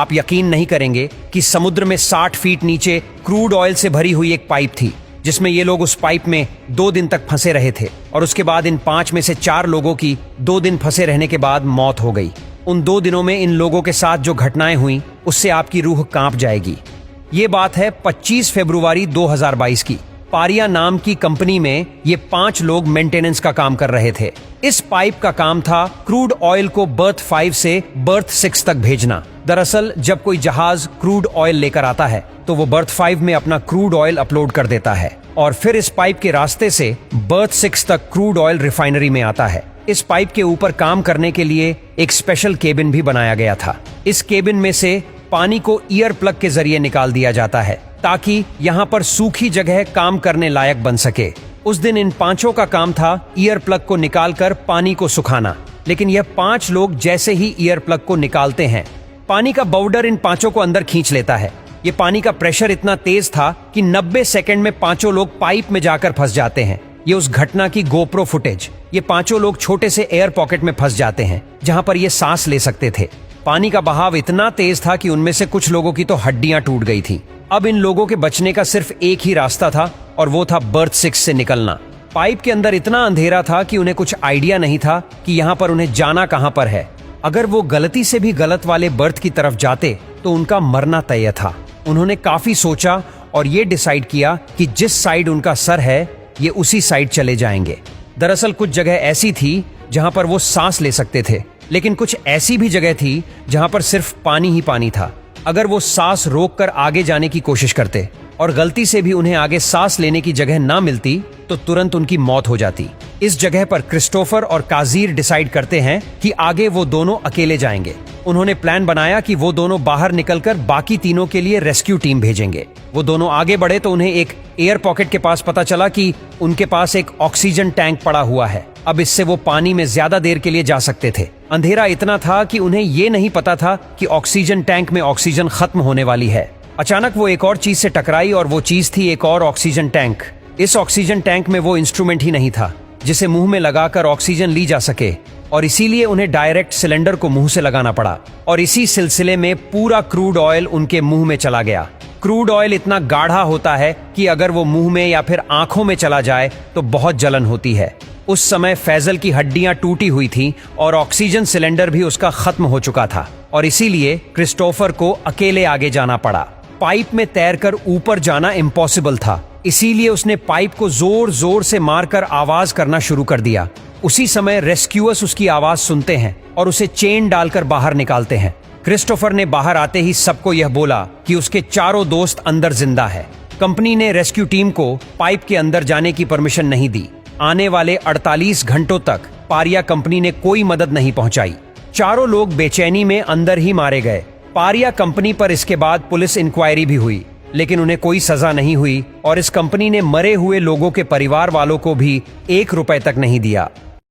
आप यकीन नहीं करेंगे कि समुद्र में 60 फीट नीचे क्रूड ऑयल से भरी हुई एक पाइप थी, जिसमें ये लोग उस पाइप में 2 दिन तक फंसे रहे थे और उसके बाद इन 5 में से 4 लोगों की 2 दिन फंसे रहने के बाद मौत हो गई। उन 2 दिनों में इन लोगों के साथ जो घटनाएं हुई उससे आपकी रूह कांप जाएगी। ये बात है 25 फरवरी 2022 की। पारिया नाम की कंपनी में ये 5 लोग मेंटेनेंस का काम कर रहे थे। इस पाइप का काम था क्रूड ऑयल को बर्थ 5 से बर्थ 6 तक भेजना। दरअसल जब कोई जहाज क्रूड ऑयल लेकर आता है तो वो बर्थ 5 में अपना क्रूड ऑयल अपलोड कर देता है और फिर इस पाइप के रास्ते से बर्थ 6 तक क्रूड ऑयल रिफाइनरी में आता है। इस पाइप के ऊपर काम करने के लिए एक स्पेशल केबिन भी बनाया गया था। इस केबिन में से पानी को ईयर प्लग के जरिए निकाल दिया जाता है ताकि यहाँ पर सूखी जगह काम करने लायक बन सके। उस दिन इन 5 का काम था ईयर प्लग को निकालकर पानी को सुखाना, लेकिन यह 5 लोग जैसे ही ईयर प्लग को निकालते हैं, पानी का बाउडर इन 5 को अंदर खींच लेता है। ये पानी का प्रेशर इतना तेज था कि 90 सेकंड में 5 लोग पाइप में जाकर फंस जाते हैं। ये उस घटना की गोप्रो फुटेज। ये 5 लोग छोटे से एयर पॉकेट में फंस जाते हैं जहां पर ये सांस ले सकते थे। पानी का बहाव इतना तेज था कि उनमें से कुछ लोगों की तो हड्डियां टूट गई थी। अब इन लोगों के बचने का सिर्फ एक ही रास्ता था और वो था बर्थ 6 से निकलना। पाइप के अंदर इतना अंधेरा था कि उन्हें कुछ आइडिया नहीं था कि यहाँ पर उन्हें जाना कहाँ पर है। अगर वो गलती से भी गलत वाले बर्थ की तरफ जाते तो उनका मरना तय था। उन्होंने काफी सोचा और ये डिसाइड किया कि जिस साइड उनका सर है ये उसी साइड चले जाएंगे। दरअसल कुछ जगह ऐसी थी जहां पर वो सांस ले सकते थे, लेकिन कुछ ऐसी भी जगह थी जहां पर सिर्फ पानी ही पानी था। अगर वो सांस रोककर आगे जाने की कोशिश करते और गलती से भी उन्हें आगे सांस लेने की जगह ना मिलती तो तुरंत उनकी मौत हो जाती। इस जगह पर क्रिस्टोफर और काजीर डिसाइड करते हैं कि आगे वो दोनों अकेले जाएंगे। उन्होंने प्लान बनाया कि वो दोनों बाहर निकलकर बाकी तीनों के लिए रेस्क्यू टीम भेजेंगे। वो दोनों आगे बढ़े तो उन्हें एक एयर पॉकेट के पास पता चला कि उनके पास एक ऑक्सीजन टैंक पड़ा हुआ है। अब इससे वो पानी में ज्यादा देर के लिए जा सकते थे। अंधेरा इतना था कि उन्हें ये नहीं पता था कि ऑक्सीजन टैंक में ऑक्सीजन खत्म होने वाली है। अचानक वो एक और चीज से टकराई और वो चीज थी एक और ऑक्सीजन टैंक। इस ऑक्सीजन टैंक में वो इंस्ट्रूमेंट ही नहीं था जिसे मुंह में लगाकर ऑक्सीजन ली जा सके और इसीलिए उन्हें डायरेक्ट सिलेंडर को मुंह से लगाना पड़ा और इसी सिलसिले में पूरा क्रूड ऑयल उनके मुंह में चला गया। क्रूड ऑयल इतना गाढ़ा होता है कि अगर वो मुंह में या फिर आंखों में चला जाए तो बहुत जलन होती है। उस समय फैजल की हड्डियां टूटी हुई थी और ऑक्सीजन सिलेंडर भी उसका खत्म हो चुका था और इसीलिए क्रिस्टोफर को अकेले आगे जाना पड़ा। पाइप में तैरकर ऊपर जाना इम्पॉसिबल था, इसीलिए उसने पाइप को जोर जोर से मारकर आवाज करना शुरू कर दिया। उसी समय रेस्क्यूअर्स उसकी आवाज सुनते हैं और उसे चेन डालकर बाहर निकालते हैं। क्रिस्टोफर ने बाहर आते ही सबको यह बोला कि उसके 4 दोस्त अंदर जिंदा है। कंपनी ने रेस्क्यू टीम को पाइप के अंदर जाने की परमिशन नहीं दी। आने वाले 48 घंटों तक पारिया कंपनी ने कोई मदद नहीं पहुंचाई। 4 लोग बेचैनी में अंदर ही मारे गए। पारिया कंपनी पर इसके बाद पुलिस इंक्वायरी भी हुई, लेकिन उन्हें कोई सजा नहीं हुई और इस कंपनी ने मरे हुए लोगों के परिवार वालों को भी 1 रुपए तक नहीं दिया।